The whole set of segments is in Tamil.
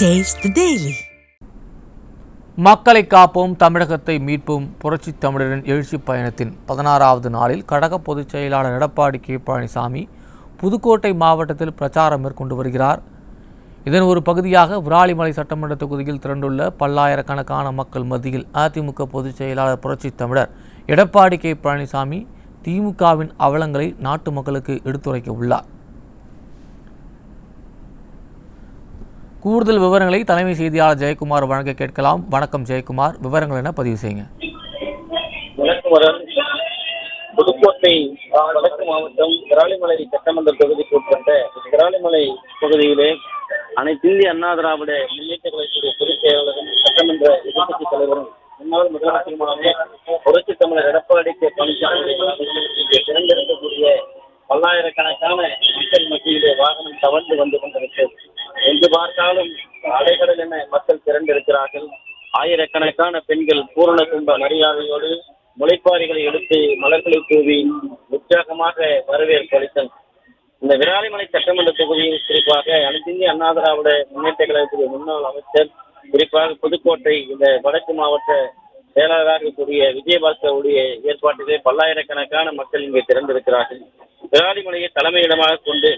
Taste the Daily. மக்களை காப்போம் தமிழகத்தை மீட்போம் புரட்சி தமிழரின் எழுச்சி பயணத்தின் 16வது நாளில் கழக பொதுச் செயலாளர் எடப்பாடி கே பழனிசாமி புதுக்கோட்டை மாவட்டத்தில் பிரச்சாரம் மேற்கொண்டு வருகிறார். இதன் ஒரு பகுதியாக விராலிமலை சட்டமன்ற தொகுதியில் திரண்டுள்ள பல்லாயிரக்கணக்கான மக்கள் மத்தியில் அதிமுக பொதுச் செயலாளர் புரட்சி தமிழர் எடப்பாடி கே பழனிசாமி திமுகவின் அவலங்களை நாட்டு மக்களுக்கு எடுத்துரைக்க உள்ளார். கூடுதல் விவரங்களை தலைமை செய்தியாளர் ஜெயக்குமார் வழங்க கேட்கலாம். வணக்கம் ஜெயக்குமார், விவரங்கள் என பதிவு செய்யுங்க. புதுக்கோட்டை வடக்கு மாவட்டம் விராலிமலை சட்டமன்ற தொகுதிக்கு உட்பட்ட விராலிமலை பகுதியிலே அனைத்து இந்திய அண்ணா திராவிட முன்னேற்ற கழகத்துடைய பொதுச் செயலாளரும் சட்டமன்ற எதிர்க்கட்சி தலைவரும் முன்னாள் முதலமைச்சருமான புரட்சி தமிழர் எடப்பாடி கே பழனிசாமி திறந்திருக்கக்கூடிய பல்லாயிரக்கணக்கான மக்கள் மத்தியிலே வாகனம் தவழ்ந்து வந்து கொண்டிருக்கிறது. எங்கு பார்த்தாலும் அலைகடல் என மக்கள் திரண்டிருக்கிறார்கள். ஆயிரக்கணக்கான பெண்கள் பூரண கும்ப மரியாதையோடு முளைப்பாரிகளை எடுத்து மலர்களை தூவி உற்சாகமாக வரவேற்பு அளித்தனர். இந்த விராலிமலை சட்டமன்ற தொகுதியில் குறிப்பாக அனைத்து இந்திய அண்ணா திராவிட முன்னேற்ற கழகத்துடைய முன்னாள் அமைச்சர், குறிப்பாக புதுக்கோட்டை இந்த வடக்கு மாவட்ட செயலாளராக இருக்கக்கூடிய விஜயபாஸ்கருடைய ஏற்பாட்டிலே பல்லாயிரக்கணக்கான மக்கள் இங்கே திரண்டிருக்கிறார்கள். விராலிமலையை தலைமையிடமாக கொண்டு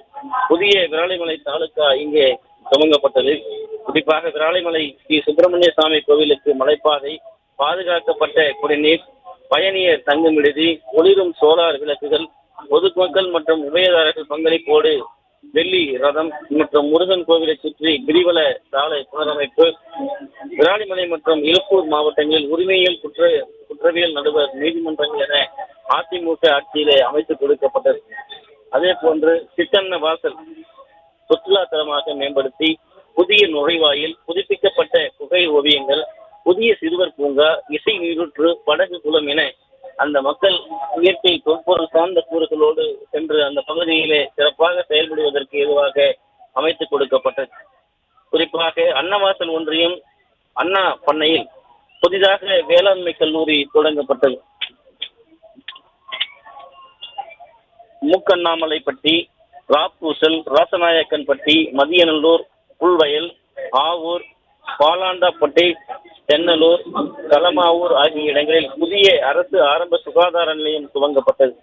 புதிய விராலிமலை தாலுகா இங்கே துவங்கப்பட்டது. குறிப்பாக விராலிமலை ஸ்ரீ சுப்பிரமணிய சுவாமி கோவிலுக்கு மலைப்பாதை, பாதுகாக்கப்பட்ட குடிநீர், பயணியர் தங்கும் விடுதி, ஒளிரும் சோலார் விளக்குகள், பொதுமக்கள் மற்றும் உபயதாரர்கள் பங்களிப்போடு வெள்ளி ரதம் மற்றும் முருகன் கோவிலை சுற்றி கிரிவல சாலை புனரமைப்பு, விராலிமலை மற்றும் இலுப்பூர் மாவட்டங்களில் உரிமையியல் குற்றவியல் நடுவர் நீதிமன்றங்கள் என அதிமுக ஆட்சியிலே அமைத்து கொடுக்கப்பட்டது. அதே போன்று சித்தன்ன வாசல் சுற்றுலா தலமாக மேம்படுத்தி புதிய நுழைவாயில், புதுப்பிக்கப்பட்ட குகை ஓவியங்கள், புதிய சிறுவர் பூங்கா, இசை நீரூற்று, படகு குளம் என அந்த மக்கள் இயற்கை தொல்பொருள் சார்ந்த கூறுகளோடு சென்று அந்த பகுதியிலே சிறப்பாக செயல்படுவதற்கு ஏதுவாக அமைத்து கொடுக்கப்பட்டது. குறிப்பாக அன்னவாசல் ஒன்றியம் அண்ணா பண்ணையில் புதிதாக வேளாண்மை கல்லூரி தொடங்கப்பட்டது. மூக்கண்ணாமலைப்பட்டி, ராப்பூசல், ராசநாயக்கன்பட்டி, மதியநல்லூர், புல்வயல், ஆவூர், பாலாண்டாப்பட்டி, தென்னலூர், களமாவூர் ஆகிய இடங்களில் புதிய அரசு ஆரம்ப சுகாதார நிலையம் துவங்கப்பட்டது.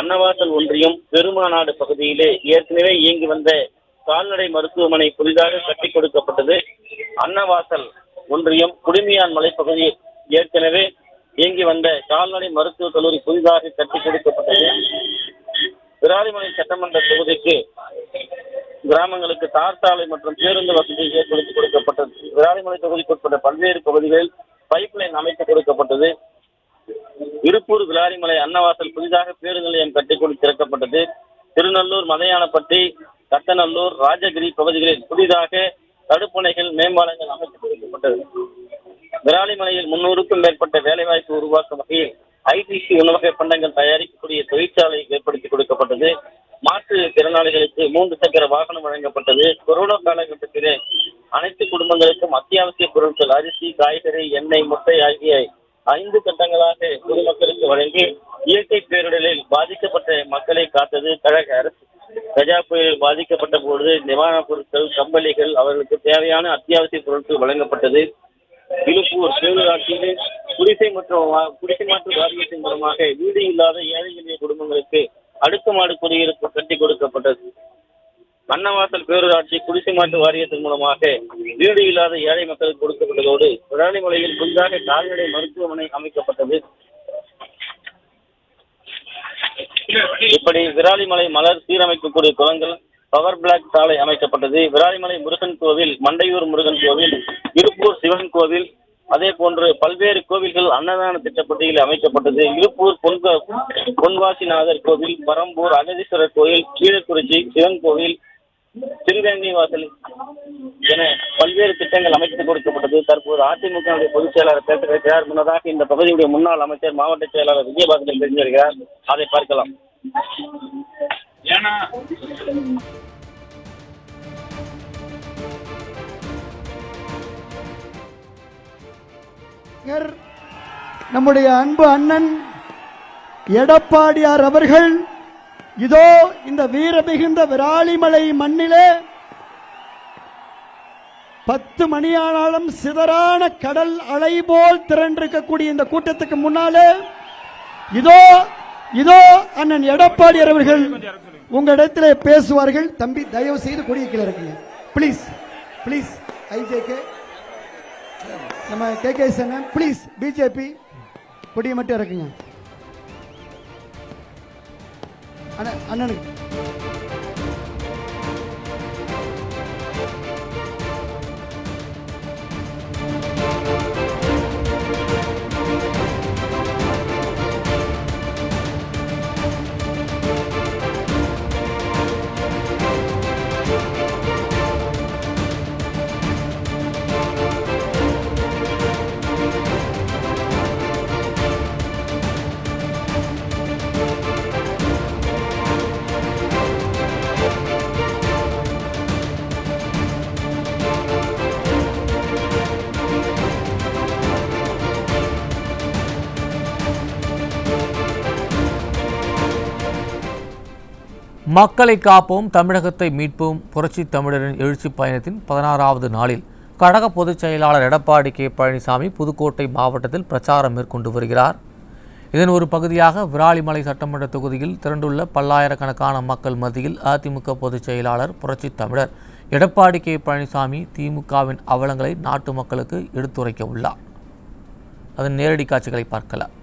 அன்னவாசல் ஒன்றியம் பெருமாநாடு பகுதியிலே ஏற்கனவே இயங்கி வந்த கால்நடை மருத்துவமனை புதிதாக கட்டிக் கொடுக்கப்பட்டது. அன்னவாசல் ஒன்றியம் குடுமியான் மலைப்பகுதியில் ஏற்கனவே இயங்கி வந்த கால்நடை மருத்துவக் கல்லூரி புதிதாக கட்டிக் கொடுக்கப்பட்டது. விராலிமலை சட்டமன்ற தொகுதிக்கு கிராமங்களுக்கு தார் சாலை மற்றும் பேருந்து வசதி ஏற்படுத்தி கொடுக்கப்பட்டது. விராலிமலை தொகுதிக்கு உட்பட்ட பல்வேறு பகுதிகளில் பைப் லைன் அமைத்து கொடுக்கப்பட்டது. இருப்பூர் விராலிமலை அன்னவாசல் புதிதாக பேருந்து நிலையம் கட்டிக் திறக்கப்பட்டது. திருநல்லூர், மதையானப்பட்டி, கட்டநல்லூர், ராஜகிரி பகுதிகளில் புதிதாக தடுப்பணைகள், மேம்பாலங்கள் அமைத்து கொடுக்கப்பட்டது. விராலிமலையில் 300க்கும் மேற்பட்ட வேலைவாய்ப்பு உருவாக்கும் வகையில் ஐடிசி உணவக பண்டங்கள் தயாரிக்கக்கூடிய தொழிற்சாலை ஏற்படுத்தி கொடுக்கப்பட்டது. மாற்றுத் திறனாளிகளுக்கு 3 சக்கர வாகனம் வழங்கப்பட்டது. கொரோனா காலகட்டத்திலே அனைத்து குடும்பங்களுக்கும் அத்தியாவசிய பொருட்கள் அரிசி, காய்கறி, எண்ணெய், முட்டை ஆகிய 5 கட்டங்களாக பொதுமக்களுக்கு வழங்கி இயற்கை பேரிடரில் பாதிக்கப்பட்ட மக்களை காத்தது கழக அரசு. கஜா புயலில் பாதிக்கப்பட்ட பொழுது நிவாரணப் பொருட்கள், கம்பளிகள், அவர்களுக்கு தேவையான அத்தியாவசிய பொருட்கள் வழங்கப்பட்டது. இலுப்பூர் பேரூராட்சியில் குடிசை மாற்று வாரியத்தின் மூலமாக வீடு இல்லாத ஏழை எளிய குடும்பங்களுக்கு அடுக்குமாடு குடியிருப்பு கட்டி கொடுக்கப்பட்டது. அன்னவாசல் பேரூராட்சி குடிசை மாற்று வாரியத்தின் மூலமாக வீடு இல்லாத ஏழை மக்களுக்கு கொடுக்கப்பட்டதோடு விராலிமலையில் புதிதாக கால்நடை மருத்துவமனை அமைக்கப்பட்டது. இப்படி விராலிமலை மலர் சீரமைக்கக்கூடிய குளங்கள், பவர் பிளாக் சாலை அமைக்கப்பட்டது. விராலிமலை முருகன் கோவில், மண்டையூர் முருகன் கோவில், இருப்பூர் சிவன் கோவில், அதே போன்று பல்வேறு கோவில்கள் அன்னதான திட்டப்பட்டியில் அமைக்கப்பட்டது. இருப்பூர் பொன்வாசிநாதர் கோவில், பரம்பூர் அகதீஸ்வரர் கோயில், கீழக்குறிச்சி சிவன் கோவில், திருவேங்கை வாசல் என பல்வேறு திட்டங்கள் அமைத்து கொடுக்கப்பட்டது. தற்போது அதிமுக பொதுச் செயலாளர் பேசுகிறார். முன்னதாக இந்த பகுதியுடைய முன்னாள் அமைச்சர், மாவட்ட செயலாளர் விஜயபாஸ்கர் பேசி வருகிறார். அதை பார்க்கலாம். நம்முடைய அன்பு அண்ணன் எடப்பாடியார் அவர்கள் இதோ இந்த வீர மிகுந்த விராலிமலை மண்ணிலே 10 மணியானாலும் சிதறான கடல் அலை போல் திரண்டிருக்கக்கூடிய இந்த கூட்டத்துக்கு முன்னாலே இதோ இதோ அண்ணன் எடப்பாடி அவர்கள் உங்களிடத்திலே பேசுவார்கள். தம்பி தயவு செய்து கொடியை கீழே இருக்குங்க. ப்ளீஸ் ப்ளீஸ் ஐஜேகே நம்ம கே அண்ணன் ப்ளீஸ் பிஜேபி கொடியை மட்டும் இருக்குங்க. அண்ணனுக்கு மக்களை காப்போம் தமிழகத்தை மீட்போம் புரட்சி தமிழரின் எழுச்சி பயணத்தின் 16வது நாளில் கழக பொதுச் செயலாளர் எடப்பாடி கே பழனிசாமி புதுக்கோட்டை மாவட்டத்தில் பிரச்சாரம் மேற்கொண்டு வருகிறார். இதன் ஒரு பகுதியாக விராலிமலை சட்டமன்ற தொகுதியில் திரண்டுள்ள பல்லாயிரக்கணக்கான மக்கள் மத்தியில் அதிமுக பொதுச் செயலாளர் புரட்சி தமிழர் எடப்பாடி கே பழனிசாமி திமுகவின் அவலங்களை நாட்டு மக்களுக்கு எடுத்துரைக்க உள்ளார். அதன் நேரடி காட்சிகளை பார்க்கலாம்.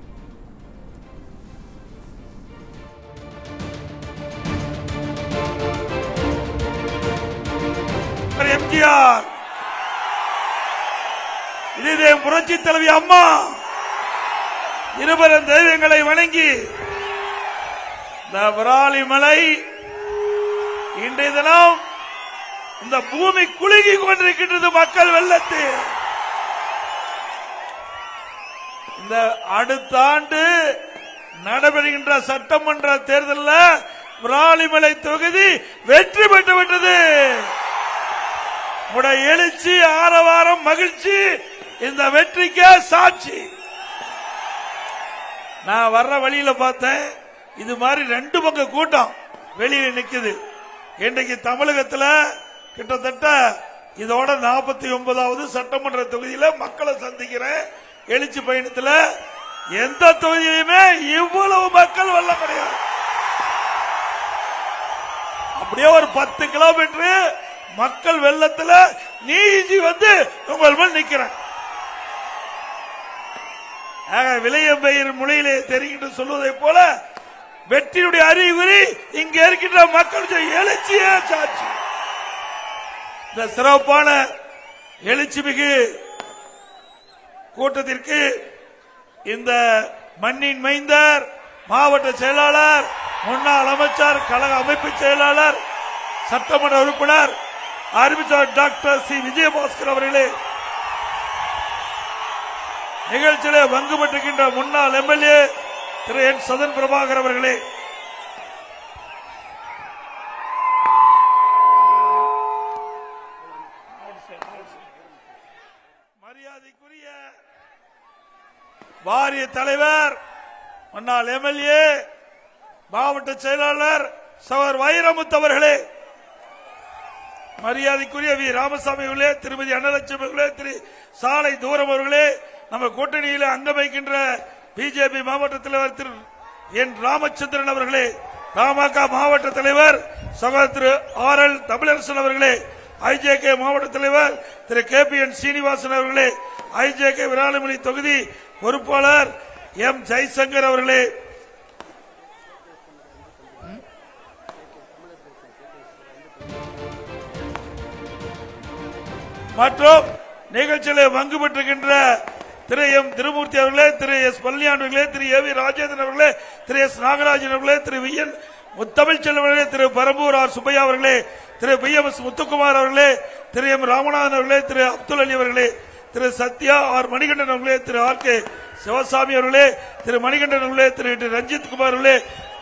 எம்ஜிஆர், இதே புரட்சி தலைவி அம்மா இருவரும் தெய்வங்களை வணங்கி இந்த விராலிமலை இன்றைய தினம் இந்த பூமி குலுங்கி கொண்டிருக்கின்றது. மக்கள் வெள்ளத்தில் இந்த அடுத்த ஆண்டு நடைபெறுகின்ற சட்டமன்ற தேர்தலில் விராலிமலை தொகுதி வெற்றி பெற்றுவிட்டது. உடைய எழுச்சி, ஆரவாரம், மகிழ்ச்சி இந்த வெற்றிக்கே சாட்சி. நான் வர்ற வழியில பார்த்தேன், இது மாதிரி 2 பக்க கூட்டம் வெளியே நிக்குது. இன்றைக்கு தமிழகத்தில் கிட்டத்தட்ட இதோட 49வது சட்டமன்ற தொகுதியில மக்களை சந்திக்கிறேன். எழுச்சி பயணத்தில் எந்த தொகுதியிலுமே இவ்வளவு மக்கள் வெள்ளம் கிடையாது. அப்படியே ஒரு 10 கிலோமீட்டர் மக்கள் வெள்ளத்துல நீதி வந்து உங்கள் மேல் நிக்கிறேன். விளையம்பெயர் மொழியிலே தெரிகின்ற சொல்வதை போல வெற்றியுடைய அறிகுறி இங்க இருக்கின்ற மக்கள் எழுச்சியே சாட்சி. இந்த சிறப்பான எழுச்சி மிகு கூட்டத்திற்கு இந்த மண்ணின் மைந்தர், மாவட்ட செயலாளர், முன்னாள் அமைச்சர், கழக அமைப்பு செயலாளர், சட்டமன்ற உறுப்பினர் அறிவிச்சார் டாக்டர் சி விஜயபாஸ்கர் அவர்களே, நிகழ்ச்சியிலே பங்கு பெற்றிருக்கின்ற முன்னாள் எம்எல்ஏ திரு என் சதன் பிரபாகர் அவர்களே, மரியாதைக்குரிய வாரிய தலைவர், முன்னாள் எம்எல்ஏ, மாவட்ட செயலாளர் சவர் வைரமுத்து அவர்களே, மரியாதைக்குரிய வி ராமசாமி அவர்களே, திருமதி அன்னலட்சுமி அவர்களே, திரு சாலை தூரம் அவர்களே, நம்ம கூட்டணியில் அங்கம் வைக்கின்ற பிஜேபி மாவட்ட தலைவர் திரு என் ராமச்சந்திரன் அவர்களே, பாமக மாவட்ட தலைவர் சகோதரர் திரு ஆர்.எல். தமிழரசன் அவர்களே, ஐஜேகே மாவட்ட தலைவர் திரு KPN சீனிவாசன் அவர்களே, ஐஜேகே விராலிமலை தொகுதி பொறுப்பாளர் எம். ஜெய்சங்கர் அவர்களே, மற்றும் நிகழ்ச்சியிலே பங்கு பெற்றிருக்கின்ற திரு எம். திருமூர்த்தி அவர்களே, திரு எஸ். பழனியாண்டி அவர்களே, திரு ஏ.வி. ராஜேந்திரன் அவர்களே, திரு எஸ். நாகராஜன் அவர்களே, திரு வி.என். முத்தமிழ்ச்செல்வன் அவர்களே, திரு பரம்பூர் ஆர். சுப்பையா அவர்களே, திரு பி.எம்.எஸ். முத்துக்குமார் அவர்களே, திரு எம். ராமநாதன் அவர்களே, திரு அப்துல் அலி அவர்களே, திரு சத்யா ஆர். மணிகண்டன் அவர்களே, திரு ஆர். கே. சிவசாமி அவர்களே, திரு மணிகண்டன் அவர்களே, திரு ரஞ்சித் குமார் அவர்களே,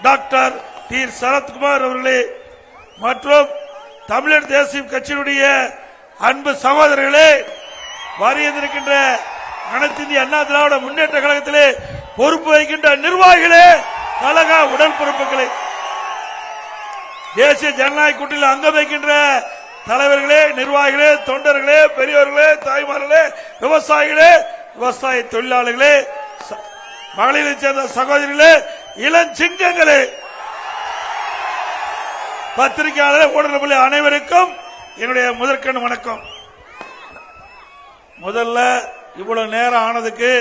டாக்டர் டி. சரத்குமார் அவர்களே, மற்றும் தமிழர் தேசிய கட்சியினுடைய அன்பு சகோதரர்களே, வருகின்ற அனைத்து இந்திய அண்ணா திராவிட முன்னேற்ற கழகத்திலே பொறுப்பு வைக்கின்ற நிர்வாகிகளே, கழக உடல் பொறுப்புகளை, தேசிய ஜனநாயக கூட்டணியில் அங்கம் வைக்கின்ற தலைவர்களே, நிர்வாகிகளே, தொண்டர்களே, பெரியவர்களே, தாய்மார்களே, விவசாயிகளே, விவசாய தொழிலாளர்களே, மகளிரை சேர்ந்த சகோதரிகளே, இளஞ்சிங்கங்களே, பத்திரிகையாளர், ஊடகங்கள் அனைவருக்கும் என்னுடைய முதற்கண் வணக்கம். முதல்ல இவ்வளவு நேரம் ஆனதுக்கு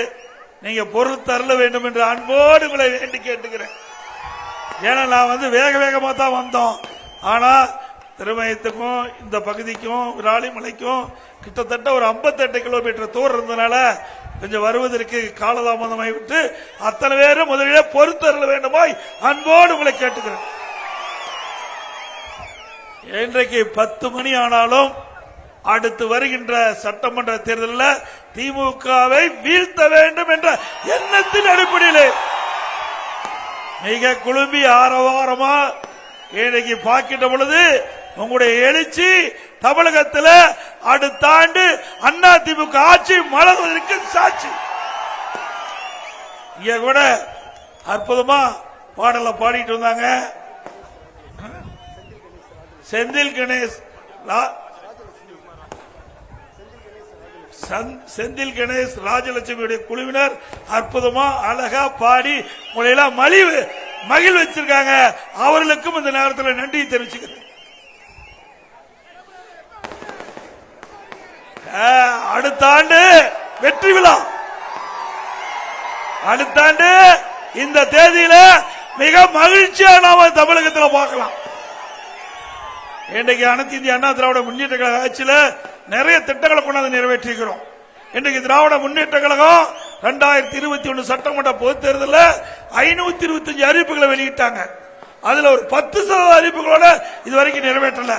நீங்க பொருள் தரல வேண்டும் என்று அன்போடு உங்களை வேண்டி கேட்டுக்கிறேன். ஏன்னா நான் வேக வேகமா தான் வந்தோம். ஆனா திருமயத்துக்கும் இந்த பகுதிக்கும் விராலிமலைக்கும் கிட்டத்தட்ட ஒரு 58 கிலோமீட்டர் தூரம் இருந்ததுனால கொஞ்சம் வருவதற்கு காலதாமதமாகி விட்டு அத்தனை பேரும் முதலிலே பொறுத்தரல வேண்டுமாய் அன்போடு உங்களை கேட்டுக்கிறேன். இன்றைக்கு 10 மணி ஆனாலும் அடுத்து வருகின்ற சட்டமன்ற தேர்தலில் திமுகவை வீழ்த்த வேண்டும் என்ற எண்ணத்தின் அடிப்படையிலே மிக குழும்பி ஆரவாரமா இன்றைக்கு பார்க்கின்ற பொழுது உங்களுடைய எழுச்சி தமிழகத்தில் அடுத்த ஆண்டு அண்ணா திமுக ஆட்சி மலர்வதற்கு சாட்சி. இங்க கூட அற்புதமா பாடல பாடிட்டு வந்தாங்க. செந்தில் கணேஷ் ராஜலட்சுமியுடைய குழுவினர் அற்புதமா அழகா பாடி உங்களையெல்லாம் மகிழ் வச்சிருக்காங்க. அவர்களுக்கும் இந்த நேரத்தில் நன்றி தெரிவிச்சுக்கிறேன். அடுத்த ஆண்டு வெற்றி விழா, அடுத்த ஆண்டு இந்த தேதியில மிக மகிழ்ச்சியா நாம தமிழகத்தில் பார்க்கலாம். இன்றைக்கு அனைத்து இந்திய அண்ணா திராவிட முன்னேற்ற கழக ஆட்சியில நிறைய திட்டங்களை கொண்டாந்து நிறைவேற்றிக்கிறோம். இன்றைக்கு திராவிட முன்னேற்ற கழகம் 2021 சட்டமன்ற பொதுத் தேர்தலில் 525 அறிவிப்புகளை வெளியிட்டாங்க. அதுல ஒரு 10% அறிவிப்புகளோட இதுவரைக்கும் நிறைவேற்றல.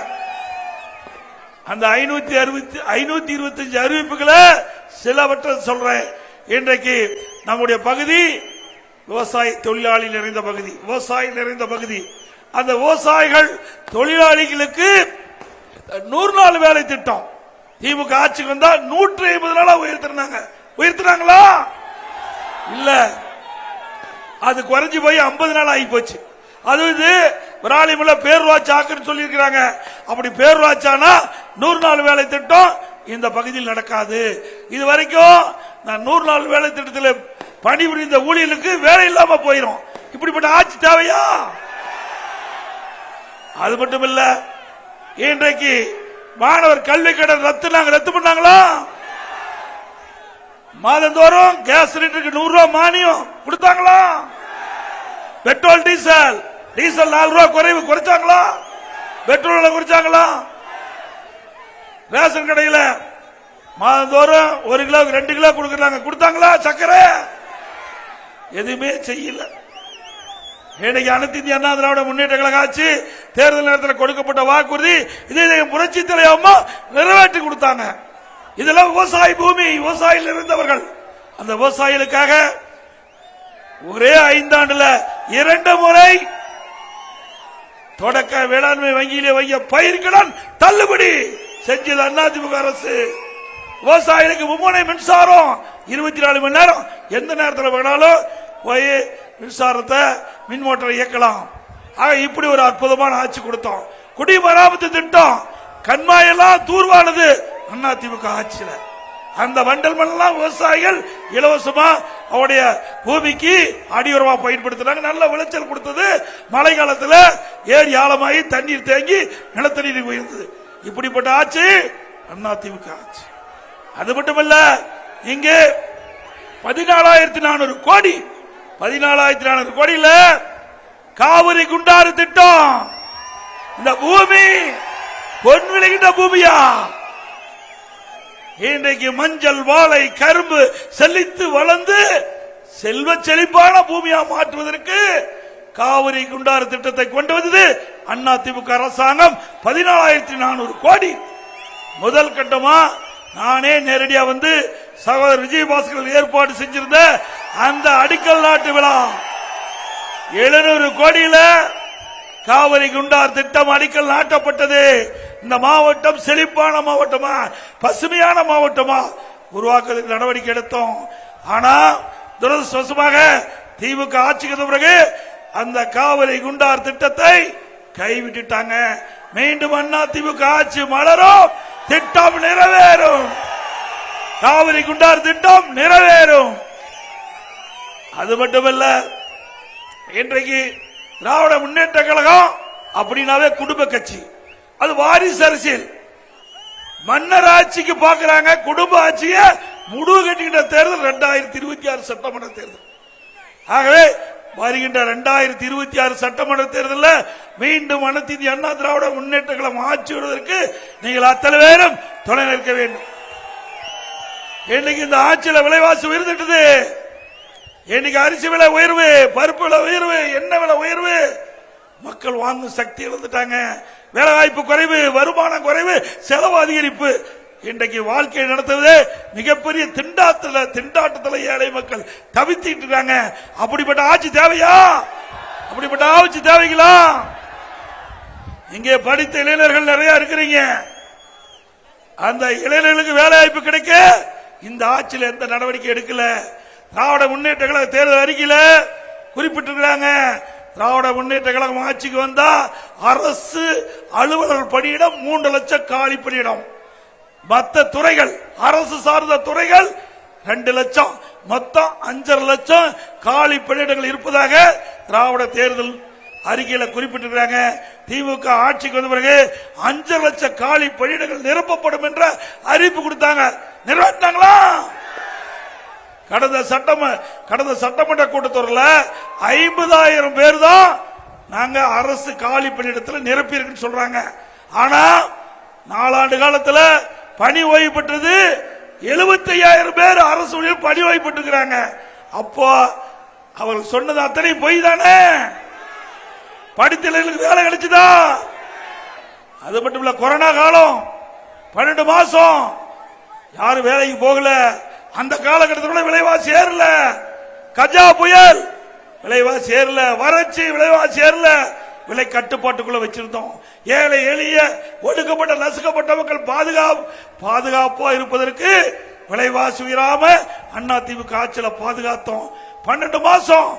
அந்த 525 அறிவிப்புகளை சிலவற்றை சொல்றேன். இன்றைக்கு நம்முடைய பகுதி விவசாய தொழிலாளி நிறைந்த பகுதி, விவசாயி நிறைந்த பகுதி. அந்த விவசாயிகள் தொழிலாளிகளுக்கு 100 நாள் வேலை திட்டம் திமுக ஆட்சிக்கு வந்தா 150 நாளா உயர்த்தினாங்களா? இல்ல, அது குறைஞ்சு போய் 50 நாள் ஆகி போச்சு. அது விராலிமலை பேரூராட்சி ஆக்குன்னு சொல்லி இருக்கிறாங்க. அப்படி பேரூராட்சினா 100 நாள் வேலை திட்டம் இந்த பகுதியில் நடக்காது. இது வரைக்கும் நான் 100 நாள் வேலை திட்டத்தில் பணிபுரிந்த ஊழியர்களுக்கு வேலை இல்லாம போயிடும். இப்படிப்பட்ட ஆட்சி தேவையா? அது மட்டும் இல்ல, இன்றைக்கு மாணவர் கல்வி கடன் ரத்து பண்ணாங்களா? மாதந்தோறும் கேஸ் சிலிண்டருக்கு 100 ரூபாய் மானியம் கொடுத்தாங்களா? பெட்ரோல் டீசல் 4 ரூபாய் குறைச்சாங்களா? பெட்ரோல் குறைச்சாங்களா? ரேஷன் கடையில் மாதந்தோறும் 1 கிலோ 2 கிலோ கொடுத்தாங்களா? சக்கரை எதுவுமே செய்யல. இன்னைக்கு அனைத்து இந்திய அண்ணா திராவிட முன்னேற்ற கழக ஆட்சி தேர்தல் நேரத்தில் கொடுக்கப்பட்ட வாக்குறுதி இதை புரட்சி தலைவர் அம்மா நிறைவேற்றி கொடுத்தாங்க. இதெல்லாம் விவசாய பூமி, விவசாயிகள் இருந்தவர்கள். அந்த விவசாயிகளுக்காக ஒரே 5 ஆண்டுல 2 முறை தொடக்க வேளாண்மை வங்கியிலே வைய பயிர்கடன் தள்ளுபடி செஞ்சது அதிமுக அரசு. விவசாயிகளுக்கு மும்முனை மின்சாரம் 24 மணி நேரம் எந்த நேரத்தில் வேணாலும் போய் மின்சாரத்தை மின் மோட்டரை இயக்கலாம். இப்படி ஒரு அற்புதமான ஆட்சி கொடுத்தோம். குடிமராமத்து திட்டம் கண்மாயெல்லாம் தூர்வானது அதிமுக ஆட்சியில. அந்த வண்டல் மண்ணெல்லாம் விவசாயிகள் இலவசமா அவருடைய பூமிக்கு அடியுரமா பயன்படுத்தினாங்க. நல்ல விளைச்சல் கொடுத்தது. மழை காலத்தில் ஏரி ஆழமாகி தண்ணீர் தேங்கி நிலத்தண்ணீர் உயர்ந்தது. இப்படிப்பட்ட ஆட்சி அதிமுக ஆட்சி. அது மட்டுமல்ல, இங்கே 14,400 கோடி 14,400 கோடியில காவிரி குண்டாறு திட்டம். இந்த பூமி பொன் விளைகின்ற பூமியா? இன்றைக்கு மஞ்சள், வாழை, கரும்பு செழித்து வளர்ந்து செல்வ செழிப்பான பூமியா மாற்றுவதற்கு காவிரி குண்டாறு திட்டத்தை கொண்டு வந்தது அதிமுக அரசாங்கம். 14,400 கோடி. முதல் கட்டமா நானே நேரடியா சகோதரர் விஜயபாஸ்கர் ஏற்பாடு செஞ்சிருந்த அந்த அடிக்கல் நாட்டு விழா 700 கோடியில காவிரி குண்டார் திட்டம் அடிக்கல் நாட்டப்பட்டது. இந்த மாவட்டம் செழிப்பான மாவட்டமா, பசுமையான மாவட்டமா உருவாக்குவதற்கு நடவடிக்கை எடுத்தோம். ஆனா துரதிருஷ்டவசமாக திமுக ஆட்சிக்கு பிறகு அந்த காவிரி குண்டார் திட்டத்தை கைவிட்டுட்டாங்க. மீண்டும் அதிமுக ஆட்சி மலரும், திட்டம் நிறைவேறும், காவிரி குண்டார் திட்டம் நிறைவேறும். அது மட்டுமல்ல, இன்றைக்கு திராவிட முன்னேற்ற கழகம் அப்படின்னாவே குடும்ப கட்சி, அது வாரிசு அரசியல். மன்னர் ஆட்சிக்கு பாக்குறாங்க, குடும்ப ஆட்சியை முடிவு கட்டிக்கிட்ட தேர்தல் 2026 சட்டமன்ற தேர்தல். ஆகவே வருகின்ற 2026 சட்டமன்ற தேர்தலில் மீண்டும் அனைத்து இந்திய அண்ணா திராவிட முன்னேற்ற கழகம் ஆட்சி வருவதற்கு நீங்கள் அத்தனை பேரும் துணை நிற்க வேண்டும். இன்னைக்கு இந்த ஆட்சியில் விலைவாசி உயர்ந்துட்டது. இன்னைக்கு அரிசி விலை உயர்வு, பருப்பு விலை உயர்வு, எண்ணெய் விலை உயர்வு, மக்கள் வாங்கும் சக்தி இழந்துட்டாங்க. வேலை வாய்ப்பு குறைவு, வருமானம் குறைவு, செலவு அதிகரிப்பு. இன்றைக்கு வாழ்க்கை நடத்துவது மிகப்பெரிய திண்டாட்டத்தில் ஏழை மக்கள் தவித்திட்டு இருக்காங்க. அப்படிப்பட்ட ஆட்சி தேவையா? அப்படிப்பட்ட ஆட்சி தேவைங்களா? இங்கே படித்த இளைஞர்கள் நிறைய இருக்கிறீங்க. அந்த இளைஞர்களுக்கு வேலை வாய்ப்பு கிடைக்க இந்த ஆட்சியில் எந்த நடவடிக்கை எடுக்கல. திராவிட முன்னேற்ற கழக தேர்தல் அறிக்கையில குறிப்பிட்டிருக்கிறாங்க, திராவிட முன்னேற்ற கழகம் ஆட்சிக்கு வந்தா அரசு அலுவலர் பணியிடம் 3 லட்சம் காலி பணியிடம், மற்ற துறைகள் அரசு சார்ந்த துறைகள் 2 லட்சம், மொத்தம் 5.5 லட்சம் காலி பணியிடங்கள் இருப்பதாக திராவிட தேர்தல் அறிக்கையில குறிப்பிட்டிருக்கிறாங்க. திமுக ஆட்சிக்கு வந்த பிறகு 5 லட்சம் காலி பணியிடங்கள் நிரப்பப்படும் என்ற அறிவிப்பு கொடுத்தாங்க. நிறைவேற்றாங்களா? கடந்த சட்டமன்ற கூட்டத்தொடரில் 50,000 பேர் தான் நாங்க அரசு காலி பணியிடத்தில் நிரப்பியிருக்குன்னு சொல்றாங்க. ஆனா 4 ஆண்டு காலத்தில் பணி ஓய்வு பெற்றது 75,000 பேர் அரசு ஊழியர் பணி ஓய்வு பெற்றிருக்கிறாங்க. அப்போ அவர்கள் சொன்னது அத்தனை பொய் தானே? படித்தவர்களுக்கு வேலை கிடைச்சதா? அது மட்டும் இல்ல, கொரோனா காலம் 12 மாசம் யாரும் வேலைக்கு போகல. அந்த காலகட்டத்தில் விலைவாசி ஏறல, கஜா புயல் விலைவாசி ஏறல, வறட்சி விலைவாசி ஏறல, விலை கட்டுப்பாட்டுக்குள்ள வச்சிருந்தோம். ஏழை எளிய ஒடுக்கப்பட்ட நசுக்கப்பட்ட மக்கள் பாதுகாப்பா இருப்பதற்கு விலைவாசி உயராம அதிமுக ஆட்சியில பாதுகாத்தோம். 12 மாசம்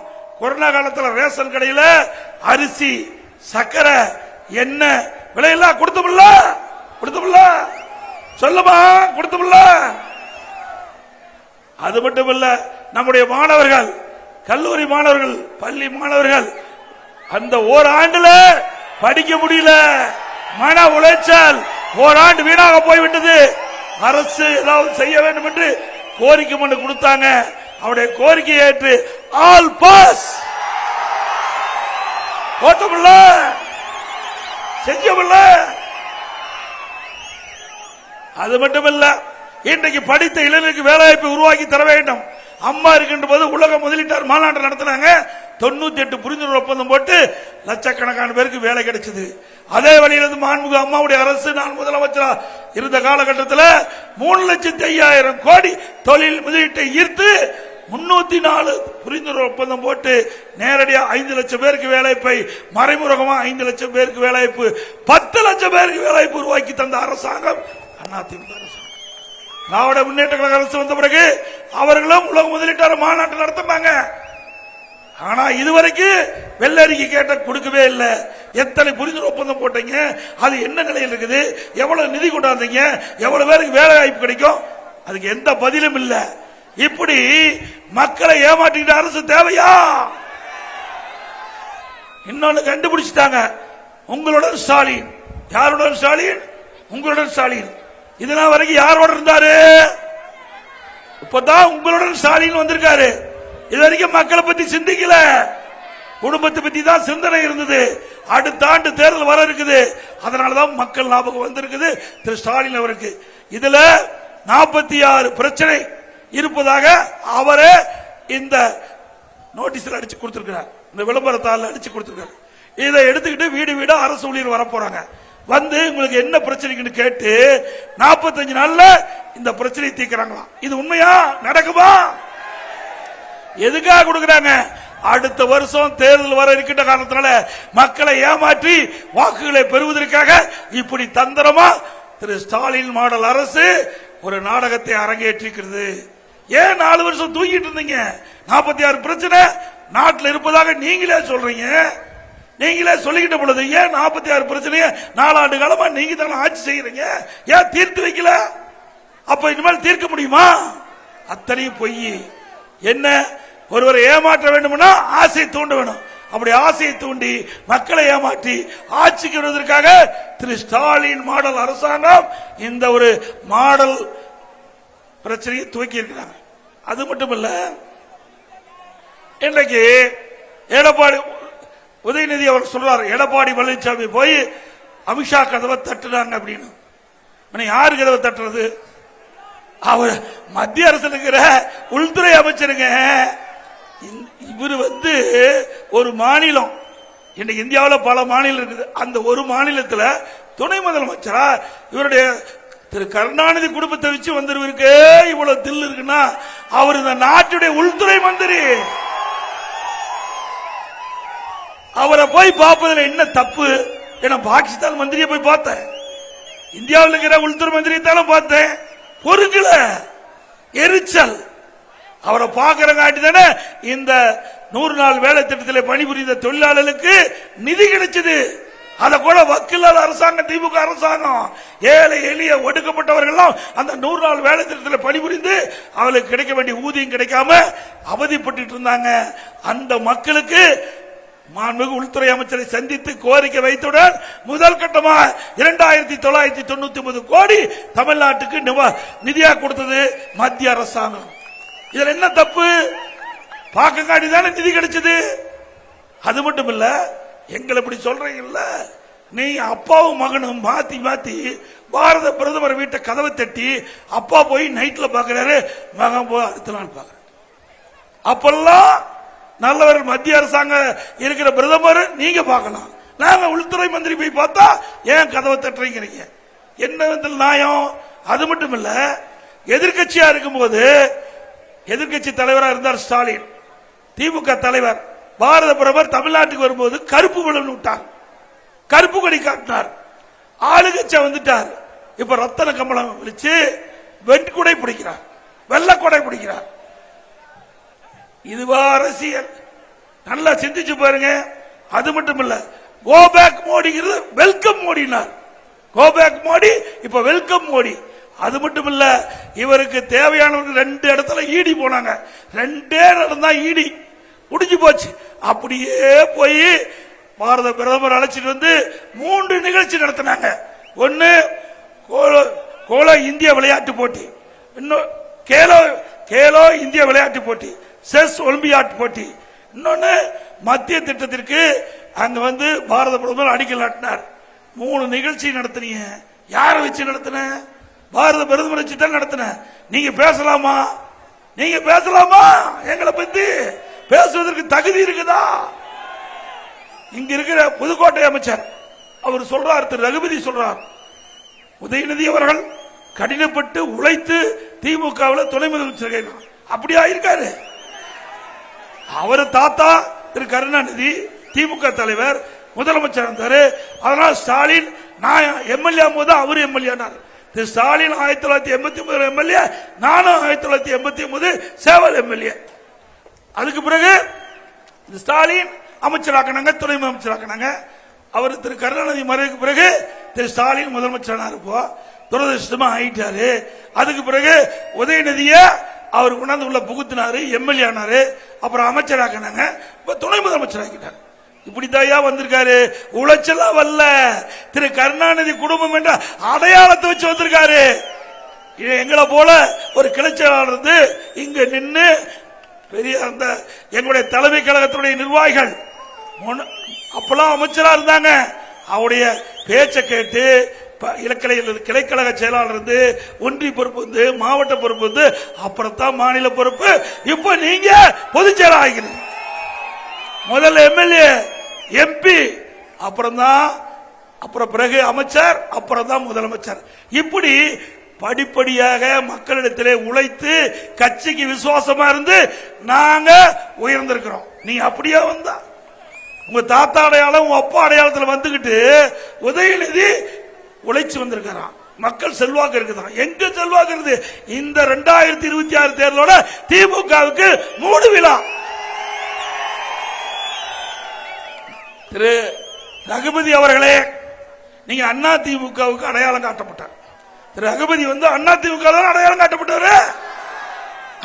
கொரோனா காலத்தில் ரேஷன் கடையில அரிசி, சக்கரை, எண்ணெய் விலையெல்லாம் கொடுத்தோம்ல சொல்லுமா? கொடுத்தோம்ல. அது மட்டுமல்ல, நம்முடைய மாணவர்கள், கல்லூரி மாணவர்கள், பள்ளி மாணவர்கள் அந்த ஓராண்டுல படிக்க முடியல, மன உளைச்சல், ஓராண்டு வீணாக போய்விட்டது. அரசு ஏதாவது செய்ய வேண்டும் என்று கோரிக்கை மனு கொடுத்தாங்க. அவருடைய கோரிக்கையை ஏற்று ஆல் பாஸ் போட்டோம்ல, செஞ்சோம்ல. அது மட்டுமல்ல, இன்றைக்கு படித்த இளைஞருக்கு வேலைவாய்ப்பை உருவாக்கி தர வேண்டும். அம்மா இருக்கின்ற போது உலக முதலீட்டாளர் மாநாடு நடத்தினாங்க. 98 புரிந்துணர்வு ஒப்பந்தம் போட்டு லட்சக்கணக்கான பேருக்கு வேலை கிடைச்சது. அதே வழியிலிருந்து மாண்புமிகு அம்மாவுடைய அரசு, நான் முதலமைச்சரா இருந்த காலகட்டத்தில் 3,05,000 கோடி தொழில் முதலீட்டை ஈர்த்து 304 புரிந்துணர்வு ஒப்பந்தம் போட்டு நேரடியாக 5 லட்சம் பேருக்கு வேலைவாய்ப்பை, மறைமுகமா 5 லட்சம் பேருக்கு வேலைவாய்ப்பு, 10 லட்சம் பேருக்கு வேலைவாய்ப்பு உருவாக்கி தந்த அரசாங்கம் அதிமுக அரசாங்கம். திராவிட முன்னேற்ற கழக அரசு வந்த பிறகு அவர்களும் உலக முதலீட்டாளர் மாநாட்டை நடத்தினாங்க. ஆனா இதுவரைக்கும் வெள்ளை அறிக்கை கேட்ட கொடுக்கவே இல்லை. எத்தனை புரிந்துணர்வு ஒப்பந்தம் போட்டீங்க, அது என்ன நிலையில் இருக்குது, எவ்வளவு நிதி கொண்டாந்தீங்க, எவ்வளவு பேருக்கு வேலை வாய்ப்பு கிடைக்கும், அதுக்கு எந்த பதிலும் இல்ல. இப்படி மக்களை ஏமாற்றிக்கிட்ட அரசு தேவையா? இன்னொன்னு கண்டுபிடிச்சிட்டாங்க, உங்களுடன் ஸ்டாலின். யாருடன் ஸ்டாலின்? உங்களுடன் ஸ்டாலின். இதனால் வரைக்கும் யாரோட இருந்தாரு? இப்பதான் உங்களுடன் ஸ்டாலின் வந்திருக்காரு. இது வரைக்கும் மக்களை பத்தி சிந்திக்கல, குடும்பத்தை பத்தி தான் சிந்தனை இருந்தது. அடுத்த ஆண்டு தேர்தல் வர இருக்குது, அதனாலதான் மக்கள் ஞாபகம் வந்திருக்குது திரு ஸ்டாலின் அவருக்கு. இதுல 46 பிரச்சனை இருப்பதாக அவரே இந்த நோட்டீஸ்ல அடிச்சு கொடுத்திருக்கிறார், இந்த விளம்பரத்தால் அடிச்சு கொடுத்திருக்காரு. இதை எடுத்துக்கிட்டு வீடு வீடா அரசு ஊழியர் வர போறாங்க. வந்து உங்களுக்கு என்ன பிரச்சனைன்னு கேட்டு 45 நாள்ல இந்த பிரச்சனையை தீர்க்கிறாங்களாம். இது உண்மையா? நடக்குமா? எதுக்காக கொடுக்கிறாங்க? அடுத்த வருஷம் தேர்தல் வர இருக்கின்ற காரணத்தினால மக்களை ஏமாற்றி வாக்குகளை பெறுவதற்காக இப்படி தந்திரமா திரு ஸ்டாலின் மாடல் அரசு ஒரு நாடகத்தை அரங்கேற்றிருக்கிறது. ஏன் 4 வருஷம் தூக்கிட்டு இருந்தீங்க? 46 பிரச்சனை நாட்டில் இருப்பதாக நீங்களே சொல்றீங்க. நீங்களே சொல்லிக்கிட்ட பொழுது ஏன் 46 பிரச்சனைய 4 ஆண்டு காலமா நீங்க தானே ஆட்சி செய்யறீங்க, ஏன் தீர்த்து வைக்கல? அப்ப இனிமேல் தீர்க்க முடியுமா? அத்தனையும் பொய். என்ன, ஒருவரை ஏமாற்ற வேண்டும்னா ஆசையை தூண்ட வேணும். அப்படி ஆசையை தூண்டி மக்களை ஏமாற்றி ஆட்சிக்கு வருவதற்காக திரு ஸ்டாலின் மாடல் அரசாங்கம் இந்த ஒரு மாடல் பிரச்சனையை துவக்கி இருக்கிறாங்க. அது மட்டுமல்ல, இன்றைக்கு எடப்பாடி உதயநிதி அவர் சொல்றாரு, எடப்பாடி பழனிசாமி போய் அமித்ஷா கதவை தட்டுறாங்க அப்படின்னு. யாரு கதவை தட்டுறது? அவர் மத்திய அரசு இருக்கிற உள்துறை அமைச்சருங்க. இவர் ஒரு மாநிலம், இன்னைக்கு இந்தியாவில் பல மாநிலம் இருக்குது, அந்த ஒரு மாநிலத்தில் துணை முதலமைச்சரா இவருடைய திரு கருணாநிதி குடும்பத்தை வச்சு வந்திருக்கு. இவ்வளவு தில் இருக்குன்னா அவர் இந்த நாட்டுடைய உள்துறை மந்திரி. அவரை போய் பார்ப்பதில் என்ன தப்பு? ஏன்னா பாகிஸ்தான் மந்திரியை போய் பார்த்தேன், இந்தியாவில் இருக்கிற உள்துறை மந்திரியை தானே பார்த்தேன். பொறுக்கல, எரிச்சல். அவரை பார்க்கிற காட்டி தானே இந்த 100 நாள் வேலை திட்டத்தில் பணிபுரிந்த தொழிலாளர்களுக்கு நிதி கிடைச்சது. அதை கூட வக்கீலால் அரசாங்கம், திமுக அரசாங்கம், ஏழை எளிய ஒடுக்கப்பட்டவர்கள் அந்த 100 நாள் வேலை திட்டத்தில் பணிபுரிந்து அவளுக்கு கிடைக்க வேண்டிய ஊதியம் கிடைக்காம அவதிப்பட்டு இருந்தாங்க. அந்த மக்களுக்கு மாண்புமிகு உள்துறை அமைச்சரை சந்தித்து கோரிக்கை வைத்தவுடன் முதல் கட்டமாக 2999 கோடி தமிழ்நாட்டுக்கு நிதியா கொடுத்தது மத்திய அரசாங்கம். இதுல என்ன தப்பு? பார்க்க காட்டி தானே நிதி கிடைச்சது. அது மட்டும் இல்ல, எங்களை இப்படி சொல்றீங்கல்ல, நீ அப்பாவும் மகனும் மாத்தி மாத்தி பாரத பிரதமர் வீட்டை கதவை தட்டி அப்பா போய் நைட்ல பாக்குறாரு, மகன் போய் அடுத்த நாள் பாக்குறாரு. அப்பெல்லாம் நல்லவர் மத்திய அரசாங்கம் இருக்கிற பிரதமர் நீங்க பார்க்கலாம், நாங்க உள்துறை மந்திரி போய் பார்த்தா ஏன் கதவை தட்டுறீங்க? என்ன நியாயம்? அது மட்டும் இல்ல, எதிர்கட்சியா இருக்கும்போது எதிர்கட்சி தலைவராக இருந்தார் ஸ்டாலின், திமுக தலைவர். பாரத பிரதமர் தமிழ்நாட்டுக்கு வரும்போது கருப்பு பலூன் விட்டார், கருப்பு கொடி காட்டினார். ஆளுகட்சியா வந்துட்டார். இப்ப ரத்தன கமலம் விழிச்சு வெண்குடை பிடிக்கிறார், வெள்ளக்கொடை பிடிக்கிறார். இதுவா அரசியல்? நல்லா சிந்திச்சு பாருங்க. அது மட்டும் இல்ல, கோ பேக் மோடிங்கிறது வெல்கம் மோடினார். கோ பேக் மோடி இப்ப வெல்கம் மோடி. அது மட்டும் இல்ல, இவருக்கு தேவையானவர்கள் 2 இடத்துல ஈடி போனாங்க, 2 நடந்தா ஈடி முடிஞ்சு போச்சு. அப்படியே போய் பாரத பிரதமர் அழைச்சிட்டு வந்து 3 நிகழ்ச்சி நடத்தினாங்க. ஒன்னு கோலோ இந்திய விளையாட்டு போட்டி, இன்னும் கேலோ இந்திய விளையாட்டு போட்டி, செஸ் ஒலிம்பியாட் போட்டி, இன்னொன்னு மத்திய திட்டத்திற்கு அங்க பாரத பிரதமர் அடிக்கல் நாட்டினார். 3 நிகழ்ச்சி நடத்தினீங்க. யாரை வச்சு நடத்தின? பாரத பிரதமர் வச்சு தான் நடத்தின. நீங்க பேசலாமா? நீங்க பேசலாமா? எங்களை பத்தி பேசுவதற்கு தகுதி இருக்குதா? இங்க இருக்கிற புதுக்கோட்டை அமைச்சர் அவர் சொல்றார், திரு ரகுபதி சொல்றார், உதயநிதி அவர்கள் கடினப்பட்டு உழைத்து திமுகவில் துணை முதலமைச்சர். அப்படியா இருக்காரு? அவர் தாத்தா திரு கருணாநிதி திமுக தலைவர், முதலமைச்சர் இருந்தாரு. அதனால ஸ்டாலின், நான் எம்எல்ஏ போது அவரு எம்எல்ஏ. திரு ஸ்டாலின் 1989 எம்எல்ஏ, நானும் 1989 சேவல் எம்எல்ஏ. அதுக்கு பிறகு ஸ்டாலின் அமைச்சராக்கினாங்க, துணை அமைச்சராக்கினாங்க. அவர் திரு கருணாநிதி மறைவுக்கு பிறகு திரு ஸ்டாலின் முதலமைச்சரானார். இப்போ துரதிருஷ்டமா ஆயிட்டாரு. அதுக்கு பிறகு உதயநிதிய அவர் கொண்டாந்து உள்ள புகுத்தினாரு, எம்எல்ஏ ஆனாரு. அப்புறம் அமைச்சராக்கினாங்க, இப்ப துணை முதலமைச்சர் ஆக்கிட்டார். இப்படித்தாயா வந்திருக்காரு. உழைச்சலா வரல, திரு கருணாநிதி குடும்பம் என்ற அடையாளத்தை வச்சு வந்திருக்காரு. எங்களை போல ஒரு கிளைச்சலாளர் இருந்து இங்க நின்று பெரிய அந்த எங்களுடைய தலைமை கழகத்தினுடைய நிர்வாகிகள் அப்பெல்லாம் அமைச்சரா இருந்தாங்க. அவருடைய பேச்சை கேட்டு கிளைக்கழக செயலாளர் இருந்து, ஒன்றிய பொறுப்பு வந்து, மாவட்ட பொறுப்பு வந்து, அப்புறம் தான் மாநில பொறுப்பு. இப்ப நீங்க பொதுச் செயலாளர் ஆகிறீங்க. முதல்ல எம்எல்ஏ, எம்பி, அப்புறம் பிறகு அமைச்சர், அப்புறம் தான் முதலமைச்சர். இப்படி படிப்படியாக மக்களிடத்திலே உழைத்து கட்சிக்கு விசுவாசமா இருந்து நாங்க உயர்ந்திருக்கிறோம். நீ அப்படியே வந்தா உங்க தாத்தா அடையாளம், உங்க அப்பா அடையாளத்தில் வந்துகிட்டு உதயநிதி உழைச்சு வந்திருக்கிறான். மக்கள் செல்வாக்கு இருக்குதான். எங்க செல்வாக்கு இருக்குது? இந்த 2026 தேர்தலோட திமுகவுக்கு 3 விழா. திரு ரகுபதி அவர்களே, நீங்க அண்ணா திமுகவுக்கு அடையாளம் காட்டப்பட்டார். திரு ரகுபதி அண்ணா திமுக அடையாளம் காட்டப்பட்டவரு.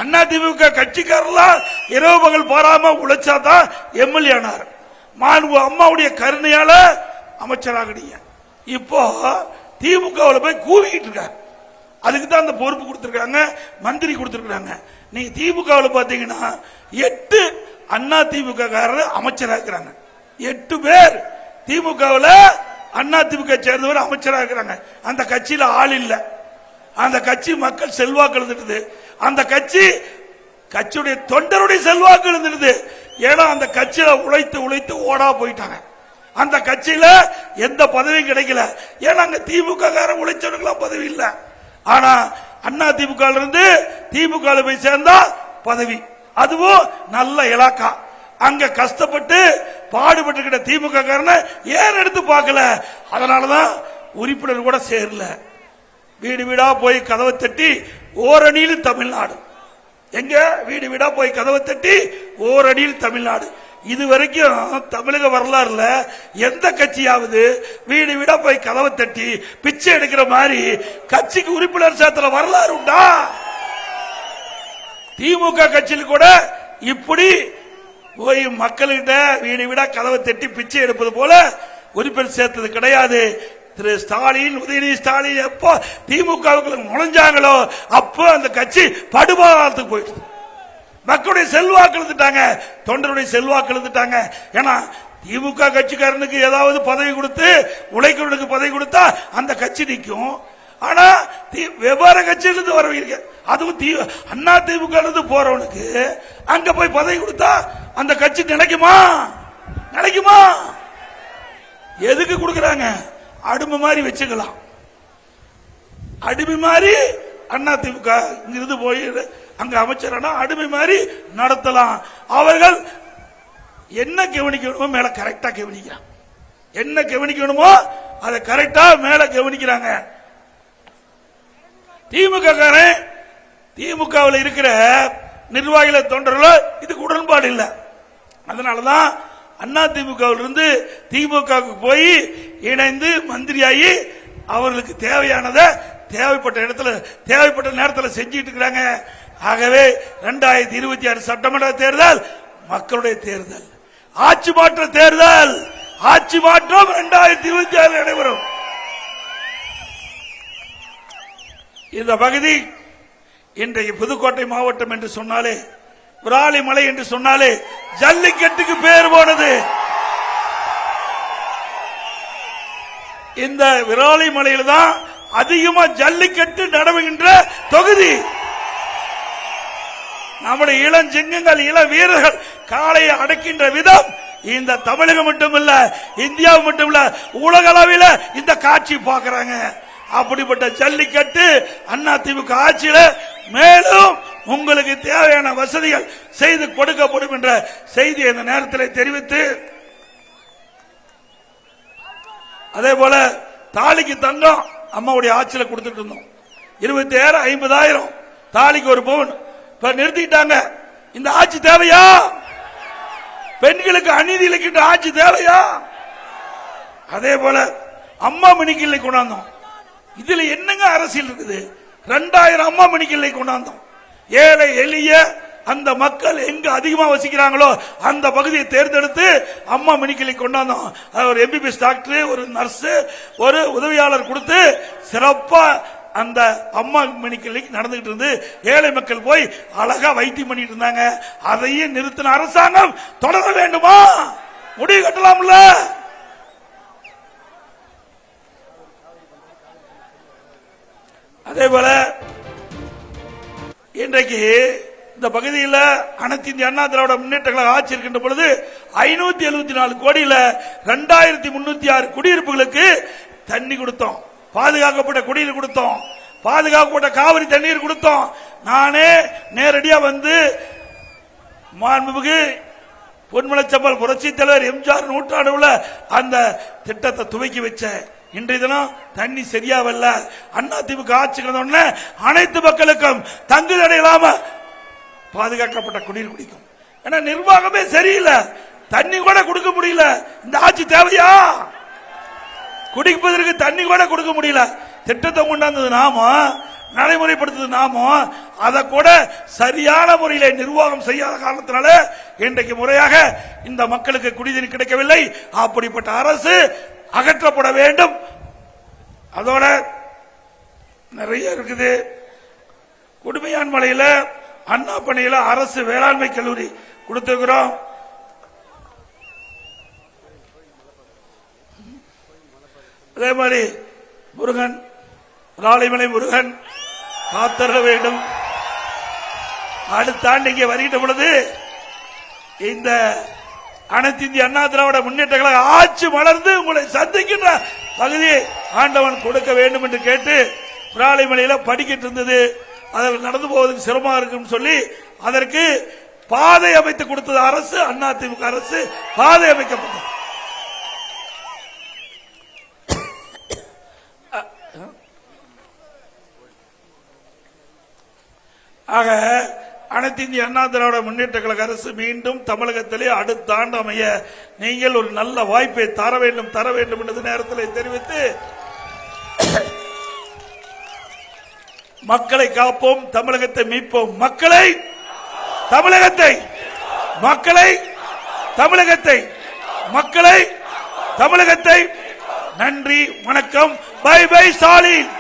அண்ணா திமுக கட்சிக்காரர்களாம் இரவு பகல் பாராம உழைச்சாதான் எம்எல்ஏ ஆனார். மாண்பு அம்மாவுடைய கருணையால அமைச்சராக இப்போ திமுகவில் போய் கூவிக்கிட்டு இருக்காரு. அதுக்கு தான் அந்த பொறுப்பு கொடுத்திருக்காங்க, மந்திரி கொடுத்திருக்காங்க. நீங்க திமுகவில் பாத்தீங்கன்னா 8 அண்ணா திமுக அமைச்சராக இருக்கிறாங்க. 8 பேர் திமுகவில் அண்ணா திமுக சேர்ந்தவர் அமைச்சராக இருக்கிறாங்க. அந்த கட்சியில ஆள் இல்ல. அந்த கட்சி மக்கள் செல்வாக்கு எழுந்துட்டு, அந்த கட்சியுடைய தொண்டருடைய செல்வாக்கு எழுந்துட்டு. ஏன்னா அந்த கட்சியில உழைத்து உழைத்து ஓடா போயிட்டாங்க. அந்த கட்சியில எந்த பதவியும் கிடைக்கல. ஏன்னா அங்க திமுக உழைச்சவனுக்கு பதவி இல்ல. ஆனா அண்ணா திமுக இருந்து திமுக போய் சேர்ந்தா பதவி, அதுவும் நல்ல இலாக்கா. அங்க கஷ்டப்பட்டு பாடுபட்டு திமுக ஏன் எடுத்து பார்க்கல. அதனாலதான் உறுப்பினர் கூட சேரல. வீடு வீடா போய் கதவை தட்டி ஓரணியில் தமிழ்நாடு. எங்க வீடு வீடா போய் கதவை தட்டி ஓரணியில் தமிழ்நாடு. இதுவரைக்கும் தமிழக வரலாறுல எந்த கட்சியாவது வீடு வீடா போய் கதவை தட்டி பிச்சை எடுக்கிற மாதிரி கட்சிக்கு உறுப்பினர் சேர்த்துல வரலாறு உண்டா? திமுக கட்சியில் கூட இப்படி போய் மக்கள்கிட்ட வீடு வீடா கதவை தட்டி பிச்சை எடுப்பது போல உறுப்பினர் சேர்த்தது கிடையாது. திரு ஸ்டாலின், உதயநிதி ஸ்டாலின் எப்போ திமுகவுக்குள்ள நுழைஞ்சாங்களோ அப்போ அந்த கட்சி படுபாலத்துக்கு போயிடுச்சு. மக்களுடைய செல்வாக்கு எழுந்துட்டாங்க, தொண்டருடைய செல்வாக்கு எழுந்துட்டாங்க. ஏன்னா திமுக கட்சிக்காரனுக்கு ஏதாவது பதவி கொடுத்து உழைக்கிறவனுக்கு பதவி கொடுத்தா அந்த கட்சி நிற்கும். ஆனா வெவ்வேறு கட்சியிலிருந்து வரவங்க, அதுவும் அண்ணா திமுக இருந்து போறவனுக்கு அங்க போய் பதவி கொடுத்தா அந்த கட்சி நினைக்குமா? நினைக்குமா? எதுக்கு கொடுக்கறாங்க? அடிமை மாதிரி வச்சுக்கலாம். அடிமை மாதிரி அண்ணா திமுக இங்கிருந்து போய் அங்க அமைச்சரானா அடிமை மாதிரி நடத்தலாம். அவர்கள் என்ன கவனிக்கணுமோ மேல கரெக்டா கவனிக்கிறாங்க. என்ன கவனிக்கணுமோ அதை கரெக்டா மேல கவனிக்கிறாங்க. திமுகவில் இருக்கிற நிர்வாகிகள தொண்டர்களோ இதுக்கு உடன்பாடு இல்லை. அதனாலதான் அண்ணா திமுகவில் இருந்து திமுகவுக்கு போய் இணைந்து மந்திரியாகி அவர்களுக்கு தேவையானதை தேவைப்பட்ட இடத்துல தேவைப்பட்ட நேரத்தில் செஞ்சிட்டு இருக்கிறாங்க. ஆகவே 2026 சட்டமன்ற தேர்தல் மக்களுடைய தேர்தல், ஆட்சி மாற்ற தேர்தல். ஆட்சி மாற்றம் 2026 நடைபெறும். இந்த பகுதி இன்றைக்கு புதுக்கோட்டை மாவட்டம் என்று சொன்னாலே, விராலிமலை என்று சொன்னாலே ஜல்லிக்கட்டுக்கு பேர் போனது. இந்த விராலிமலையில் தான் அதிகமா ஜல்லிக்கட்டு நடவுகின்ற தொகுதி. நம்முடைய இளஞ்சிங்கங்கள், இள வீரர்கள் காளையை அடக்கின்ற விதம் இந்த தமிழகம் மட்டுமல்ல, இந்தியா மட்டுமல்ல, உலக அளவில் இந்த காட்சி பார்க்கிறாங்க. அப்படிப்பட்ட ஜல்லிக்கட்டு அதிமுக ஆட்சியில மேலும் உங்களுக்கு தேவையான வசதிகள் செய்து கொடுக்கப்படும் என்ற செய்தி இந்த நேரத்தில் தெரிவித்து, அதே போல தாலிக்கு தங்கம் அம்மாவுடைய ஆட்சியில் கொடுத்துட்டு இருந்தோம். 27,000 50,000 தாலிக்கு ஒரு பவுன். இப்ப நிறுத்திட்டாங்க. இந்த ஆட்சி தேவையா? பெண்களுக்கு அநீதி இழைக்கின்ற ஆட்சி தேவையா? அதே போல அம்மா மணிக்கிள்ளை கொண்டாந்தோம். இதுல என்னங்க அரசியல் இருக்குது? 2000 அம்மா மணிக்கிள்ளை கொண்டாந்தோம். ஏழை எளிய அந்த மக்கள் எங்க அதிகமா வசிக்கிறாங்களோ அந்த பகுதியை தேர்ந்தெடுத்து அம்மா மினிக்கிளை கொண்டாந்தோம். ஒரு எம்பிபிஎஸ் டாக்டர், ஒரு நர்ஸ், ஒரு உதவியாளர் கொடுத்து சிறப்பா அந்த அம்மா மினிக்கிளைக்கு நடந்துகிட்டு இருந்து ஏழை மக்கள் போய் அழகா வைத்தியம் பண்ணிட்டு இருந்தாங்க. அதையும் நிறுத்தின அரசாங்கம் தொடர வேண்டுமா? முடிவு கட்டலாம்ல? அதே போல இன்றைக்கு இந்த பகுதியில் அனைத்து இந்திய அண்ணா திராவிட முன்னேற்ற கழக ஆட்சி இருக்கின்ற பொழுது 574 கோடியில 2306 குடியிருப்புகளுக்கு தண்ணி கொடுத்தோம். பாதுகாக்கப்பட்ட குடிநீர் கொடுத்தோம். பாதுகாக்கப்பட்ட காவிரி தண்ணீர் கொடுத்தோம். நானே நேரடியா வந்து மாண்புமிகு பொன்மனச்சம்பல் புரட்சி தலைவர் எம்ஜிஆர் நூற்றாண்டு அந்த திட்டத்தை துவக்கி வச்சேன். இன்றைய தினம் தண்ணி சரியாவல்ல. அதிமுக ஆட்சிக்கு அனைத்து மக்களுக்கும் தங்குதடை இல்லாம பாதுகாக்கப்பட்ட குடிநீர் குடிக்கும். ஏன்னா நிர்வாகமே சரியில்லை. தண்ணி கூட கொடுக்க முடியல. இந்த ஆட்சி தேவையா? குடிப்பதற்கு தண்ணி கூட கொடுக்க முடியல. திட்டத்தை கொண்டாந்தது நாம, நடைமுறைப்படுத்தது நாம, அதை கூட சரியான முறையில நிர்வாகம் செய்யாத காரணத்தினால இன்றைக்கு முறையாக இந்த மக்களுக்கு குடிநீர் கிடைக்கவில்லை. அப்படிப்பட்ட அரசு அகற்றப்பட வேண்டும். அதோட நிறைய இருக்குது. குடுமையான்மலையில அண்ணா பணியில அரசு வேளாண்மை கல்லூரி கொடுத்திருக்கிறோம். அதே மாதிரி முருகன், ராளிமலை முருகன் காத்தர வேண்டும். அடுத்த ஆண்டு இங்கே வருகின்ற பொழுது இந்த அனைத்து இந்திய அண்ணா திராவிட முன்னேற்ற கழக ஆட்சி மலர்ந்து உங்களை சந்திக்கின்ற பகுதியை ஆண்டவன் கொடுக்க வேண்டும் என்று கேட்டு, விராலிமலையில படிக்கிட்டு இருந்தது, அதில் நடந்து போவதற்கு சிரமமா இருக்கும் சொல்லி அதற்கு பாதை அமைத்து கொடுத்தது அரசு, அதிமுக அரசு பாதை அமைக்கப்பட்டது. ஆக அனைத்து இந்திய அண்ணா திராவிட முன்னேற்ற கழக அரசு மீண்டும் தமிழகத்திலே அடுத்த ஆண்டு அமைய நீங்கள் ஒரு நல்ல வாய்ப்பை தர வேண்டும் என்ற நேரத்தில் தெரிவித்து, மக்களை காப்போம், தமிழகத்தை மீட்போம். மக்களை தமிழகத்தை நன்றி, வணக்கம். Bye bye Stalin.